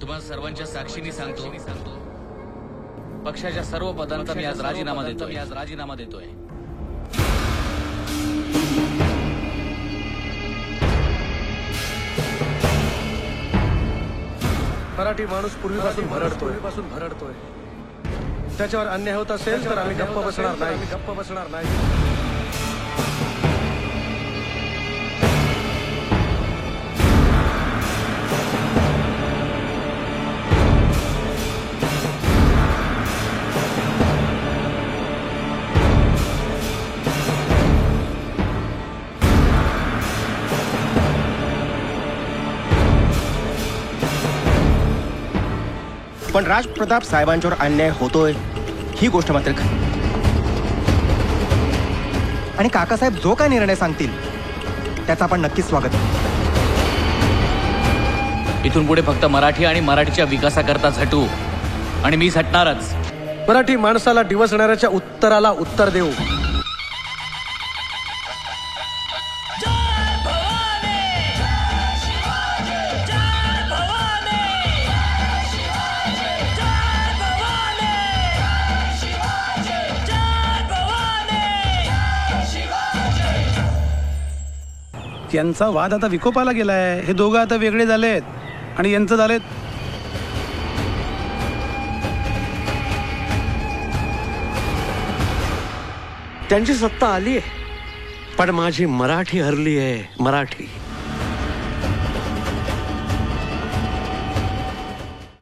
तुम्हा सर्वांच्या साक्षीने सांगतो, पक्षाच्या सर्व पदांचा मी आज राजीनामा देतोय. मराठी माणूस पूर्वीपासून भरडतोय. त्याच्यावर अन्याय होत असेल तर आम्ही गप्प बसणार नाही. पण राजप्रताप साहेबांच्यावर अन्याय होतोय ही गोष्ट मात्र खरी. आणि काकासाहेब जो काय निर्णय सांगतील त्याचं आपण नक्कीच स्वागत. इथून पुढे फक्त मराठी आणि मराठीच्या विकासाकरता झटू, आणि मी झटणारच. मराठी माणसाला डिवचणाऱ्याच्या उत्तराला उत्तर देऊ. यांचा वाद आता विकोपाला गेलाय. हे दोघं आता वेगळे झालेत आणि यांचं झालेत. त्यांची सत्ता आली आहे, पण माझी मराठी हरली आहे. मराठी